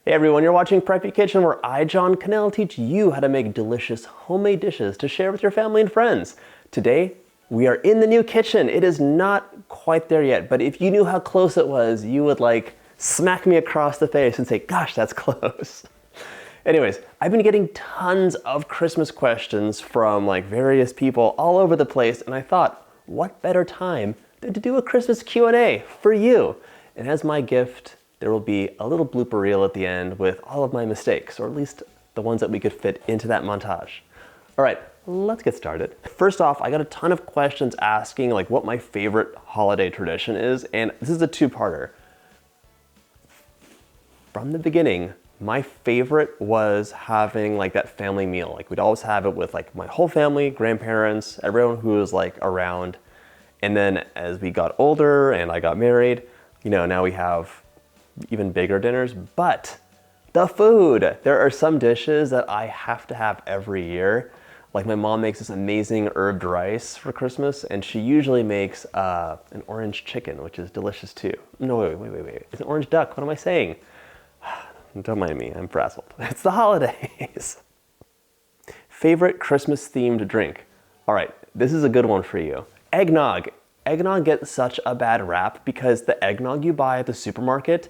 Hey everyone, you're watching Preppy Kitchen, where I, John Cannell, teach you how to make delicious homemade dishes to share with your family and friends. Today, we are in the new kitchen. It is not quite there yet, but if you knew how close it was, you would like smack me across the face and say, gosh, that's close. Anyways, I've been getting tons of Christmas questions from like various people all over the place, and I thought, what better time than to do a Christmas Q&A for you? And as my gift, there will be a little blooper reel at the end with all of my mistakes, or at least the ones that we could fit into that montage. All right, let's get started. First off, I got a ton of questions asking like what my favorite holiday tradition is, and this is a two-parter. From the beginning, my favorite was having like that family meal. Like we'd always have it with like my whole family, grandparents, everyone who was like around. And then as we got older and I got married, you know, now we have even bigger dinners, but the food. There are some dishes that I have to have every year. Like my mom makes this amazing herbed rice for Christmas, and she usually makes an orange chicken, which is delicious too. No, wait. It's an orange duck. What am I saying? Don't mind me, I'm frazzled. It's the holidays. Favorite Christmas themed drink. All right, this is a good one for you. Eggnog. Eggnog gets such a bad rap because the eggnog you buy at the supermarket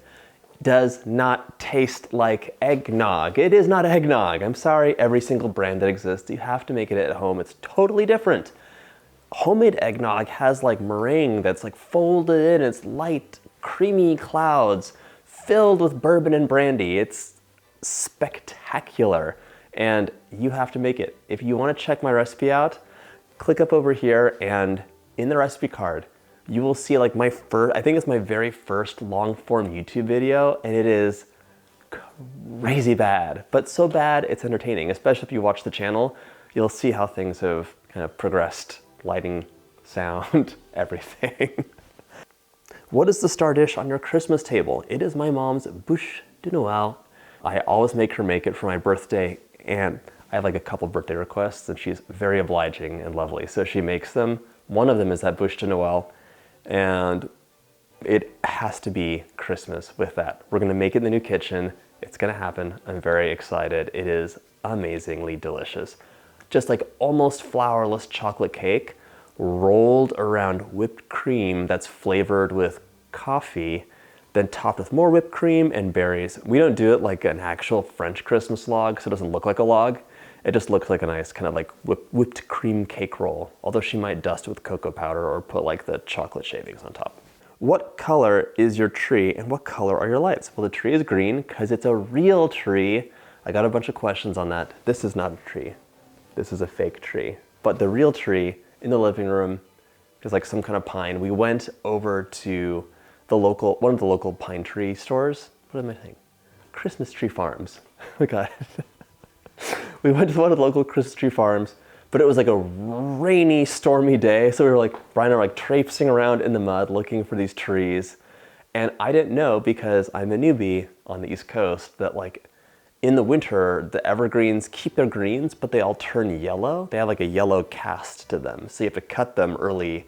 does not taste like eggnog. It is not eggnog. I'm sorry, every single brand that exists, you have to make it at home. It's totally different. Homemade eggnog has like meringue that's like folded in. It's light, creamy clouds filled with bourbon and brandy. It's spectacular, and you have to make it. If you want to check my recipe out, click up over here, and in the recipe card, you will see like I think it's my very first long form YouTube video, and it is crazy bad, but so bad it's entertaining. Especially if you watch the channel, you'll see how things have kind of progressed. Lighting, sound, everything. What is the star dish on your Christmas table? It is my mom's bûche de Noël. I always make her make it for my birthday, and I have like a couple birthday requests, and she's very obliging and lovely, so she makes them. One of them is that bûche de Noël, and it has to be Christmas with that. We're gonna make it in the new kitchen. It's gonna happen. I'm very excited. It is amazingly delicious. Just like almost flourless chocolate cake rolled around whipped cream that's flavored with coffee, then topped with more whipped cream and berries. We don't do it like an actual French Christmas log, so it doesn't look like a log. It just looks like a nice kind of like whipped cream cake roll, although she might dust it with cocoa powder or put like the chocolate shavings on top. What color is your tree and what color are your lights? Well, the tree is green because it's a real tree. I got a bunch of questions on that. This is not a tree. This is a fake tree. But the real tree in the living room is like some kind of pine. We went over to one of the local pine tree stores. What am I saying? Christmas tree farms. Oh God. We went to one of the local Christmas tree farms, but it was like a rainy, stormy day. So we were like, Brian and I were like traipsing around in the mud looking for these trees. And I didn't know, because I'm a newbie on the East Coast, that like in the winter, the evergreens keep their greens, but they all turn yellow. They have like a yellow cast to them. So you have to cut them early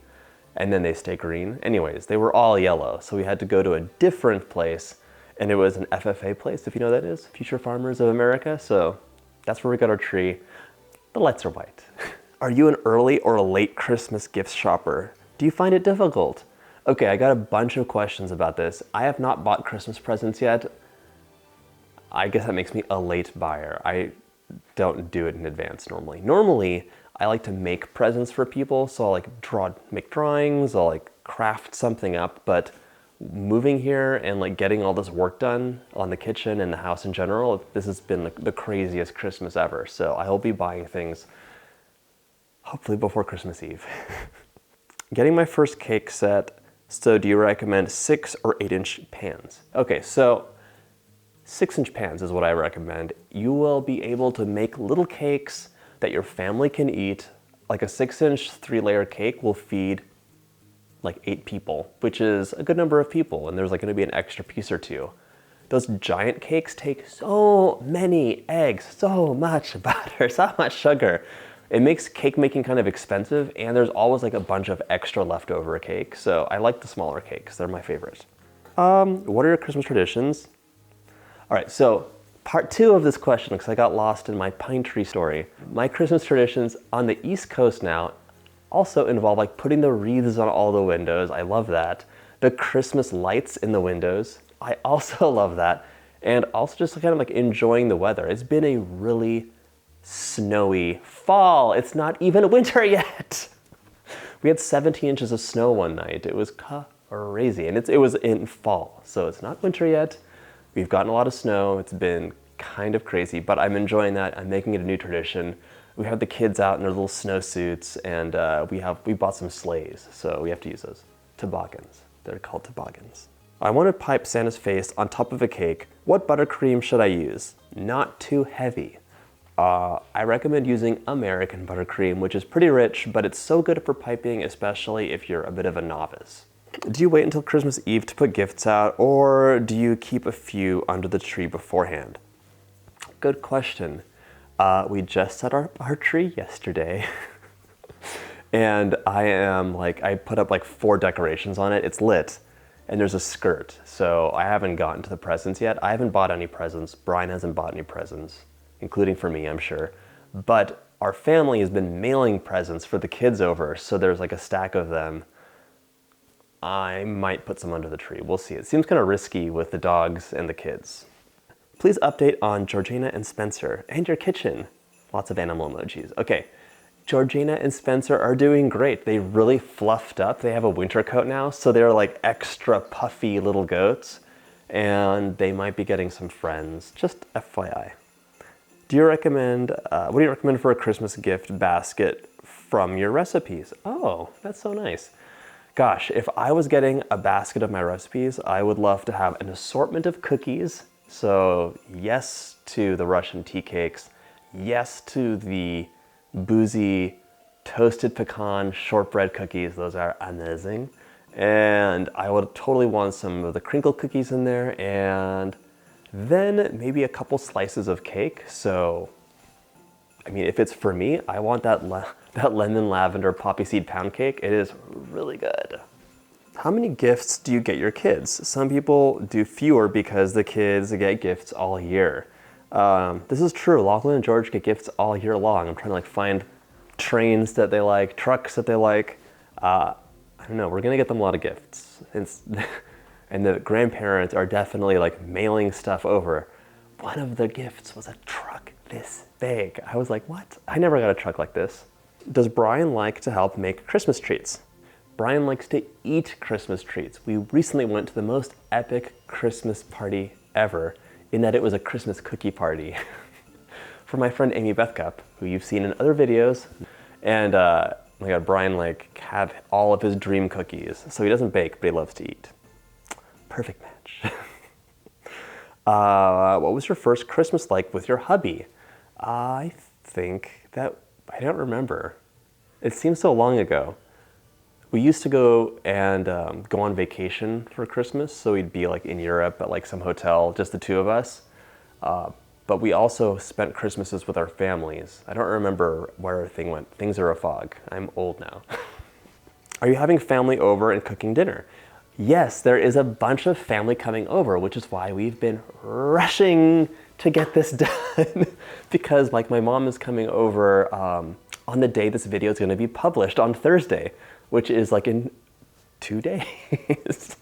and then they stay green. Anyways, they were all yellow. So we had to go to a different place, and it was an FFA place, if you know what that is, Future Farmers of America. So that's where we got our tree. The lights are white. Are you an early or a late Christmas gift shopper? Do you find it difficult? Okay, I got a bunch of questions about this. I have not bought Christmas presents yet. I guess that makes me a late buyer. I don't do it in advance normally. Normally, I like to make presents for people, so I'll like make drawings, I'll like craft something up, but moving here and like getting all this work done on the kitchen and the house in general, this has been the craziest Christmas ever. So I will be buying things hopefully before Christmas Eve. Getting my first cake set. So do you recommend 6 or 8-inch pans? Okay, so 6-inch pans is what I recommend. You will be able to make little cakes that your family can eat. Like a 6-inch 3-layer cake will feed like 8 people, which is a good number of people, and there's like gonna be an extra piece or two. Those giant cakes take so many eggs, so much butter, so much sugar. It makes cake making kind of expensive, and there's always like a bunch of extra leftover cake. So I like the smaller cakes, they're my favorite. What are your Christmas traditions? All right, so part two of this question, because I got lost in my pine tree story. My Christmas traditions on the East Coast now also involve like putting the wreaths on all the windows. I love that. The Christmas lights in the windows. I also love that. And also just kind of like enjoying the weather. It's been a really snowy fall. It's not even winter yet. We had 17 inches of snow one night. It was crazy. And it was in fall, so it's not winter yet. We've gotten a lot of snow. It's been kind of crazy, but I'm enjoying that. I'm making it a new tradition. We have the kids out in their little snowsuits, and we bought some sleighs, so we have to use those. Toboggans. They're called toboggans. I want to pipe Santa's face on top of a cake. What buttercream should I use? Not too heavy. I recommend using American buttercream, which is pretty rich, but it's so good for piping, especially if you're a bit of a novice. Do you wait until Christmas Eve to put gifts out, or do you keep a few under the tree beforehand? Good question. We just set our tree yesterday. And I put up like 4 decorations on it. It's lit, and there's a skirt. So I haven't gotten to the presents yet. I haven't bought any presents. Brian hasn't bought any presents, including for me, I'm sure. But our family has been mailing presents for the kids over, so there's like a stack of them. I might put some under the tree. We'll see. It seems kind of risky with the dogs and the kids. Please update on Georgina and Spencer and your kitchen. Lots of animal emojis. Okay, Georgina and Spencer are doing great. They really fluffed up. They have a winter coat now, so they're like extra puffy little goats, and they might be getting some friends. Just FYI. What do you recommend for a Christmas gift basket from your recipes? Oh, that's so nice. Gosh, if I was getting a basket of my recipes, I would love to have an assortment of cookies. So yes to the Russian tea cakes, yes to the boozy toasted pecan shortbread cookies. Those are amazing. And I would totally want some of the crinkle cookies in there, and then maybe a couple slices of cake. So, I mean, if it's for me, I want that lemon lavender poppy seed pound cake. It is really good. How many gifts do you get your kids? Some people do fewer because the kids get gifts all year. This is true. Lachlan and George get gifts all year long. I'm trying to like find trains that they like, trucks that they like. I don't know. We're gonna get them a lot of gifts. And the grandparents are definitely like mailing stuff over. One of the gifts was a truck this big. I was like, what? I never got a truck like this. Does Brian like to help make Christmas treats? Brian likes to eat Christmas treats. We recently went to the most epic Christmas party ever, in that it was a Christmas cookie party for my friend Amy Bethcup, who you've seen in other videos. And oh my God, Brian like had all of his dream cookies. So he doesn't bake, but he loves to eat. Perfect match. What was your first Christmas like with your hubby? I think that, I don't remember. It seems so long ago. We used to go and go on vacation for Christmas, so we'd be like in Europe at like some hotel, just the two of us. But we also spent Christmases with our families. I don't remember where everything went. Things are a fog. I'm old now. Are you having family over and cooking dinner? Yes, there is a bunch of family coming over, which is why we've been rushing to get this done. Because like my mom is coming over on the day this video is gonna be published on Thursday, which is like in 2 days.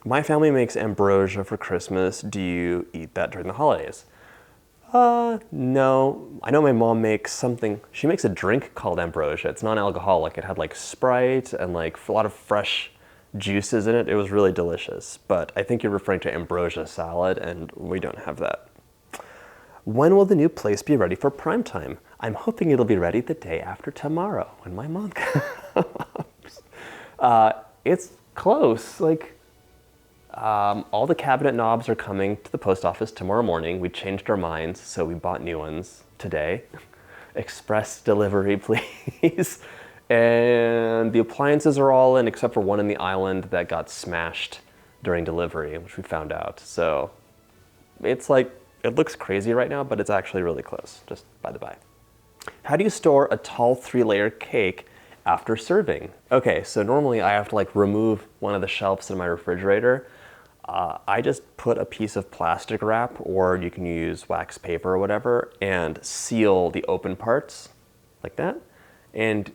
My family makes ambrosia for Christmas. Do you eat that during the holidays? No. I know my mom makes something, she makes a drink called ambrosia. It's non-alcoholic. It had like Sprite and like a lot of fresh juices in it. It was really delicious, but I think you're referring to ambrosia salad, and we don't have that. When will the new place be ready for prime time? I'm hoping it'll be ready the day after tomorrow when my mom comes. It's close. Like, all the cabinet knobs are coming to the post office tomorrow morning. We changed our minds, so we bought new ones today. Express delivery, please. And the appliances are all in, except for one in the island that got smashed during delivery, which we found out. So it's like, it looks crazy right now, but it's actually really close, just by the by. How do you store a tall 3-layer cake after serving? Okay, so normally I have to like remove one of the shelves in my refrigerator. I just put a piece of plastic wrap, or you can use wax paper or whatever, and seal the open parts like that. And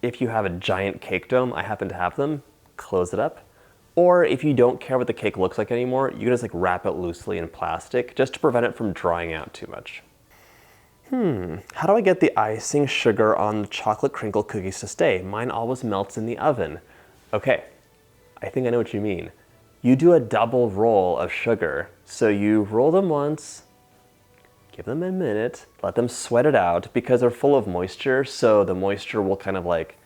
if you have a giant cake dome, I happen to have them, close it up. Or if you don't care what the cake looks like anymore, you can just like wrap it loosely in plastic just to prevent it from drying out too much. How do I get the icing sugar on the chocolate crinkle cookies to stay? Mine always melts in the oven. Okay, I think I know what you mean. You do a double roll of sugar. So you roll them once, give them a minute, let them sweat it out because they're full of moisture. So the moisture will kind of like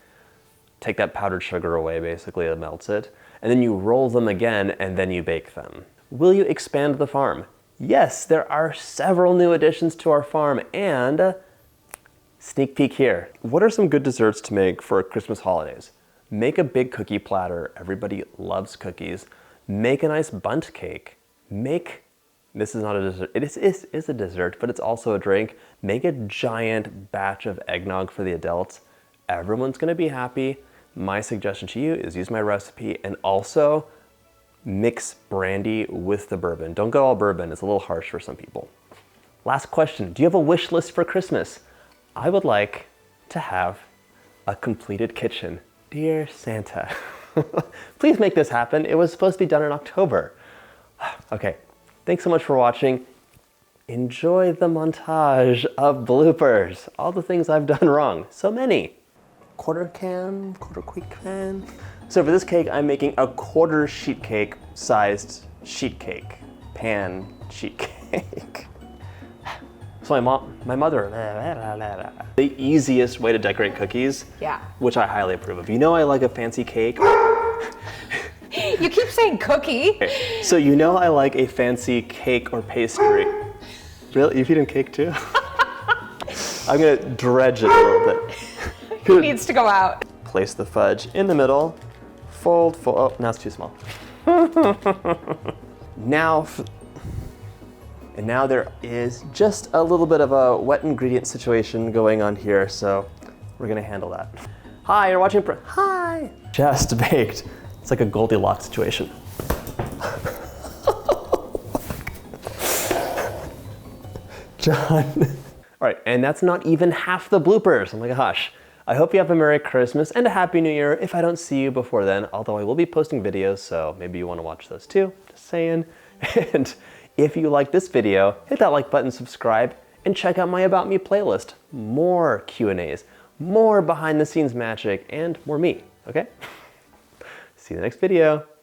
take that powdered sugar away, basically, it melts it. And then you roll them again and then you bake them. Will you expand the farm? Yes, there are several new additions to our farm, and sneak peek here. What are some good desserts to make for Christmas holidays? Make a big cookie platter. Everybody loves cookies. Make a nice bundt cake. This is not a dessert, it is a dessert, but it's also a drink. Make a giant batch of eggnog for the adults. Everyone's gonna be happy. My suggestion to you is use my recipe, and also mix brandy with the bourbon. Don't go all bourbon, it's a little harsh for some people. Last question, do you have a wish list for Christmas? I would like to have a completed kitchen. Dear Santa, please make this happen. It was supposed to be done in October. Okay, thanks so much for watching. Enjoy the montage of bloopers. All the things I've done wrong, so many. Quarter quick can. So for this cake, I'm making a quarter sheet cake sized sheet cake, pan sheet cake. So my mother, the easiest way to decorate cookies, yeah, which I highly approve of. You know I like a fancy cake. You keep saying cookie. Okay. So you know I like a fancy cake or pastry. Really? You've eaten cake too? I'm gonna dredge it a little bit. He needs to go out. Place the fudge in the middle. Fold, oh, now it's too small. Now there is just a little bit of a wet ingredient situation going on here, so we're gonna handle that. Hi, you're watching Hi! Just baked. It's like a Goldilocks situation. John. All right, and that's not even half the bloopers. Oh my gosh. I hope you have a Merry Christmas and a Happy New Year if I don't see you before then, although I will be posting videos, so maybe you want to watch those too, just saying. And if you like this video, hit that like button, subscribe, and check out my About Me playlist. More Q&As, more behind the scenes magic, and more me, okay? See you in the next video.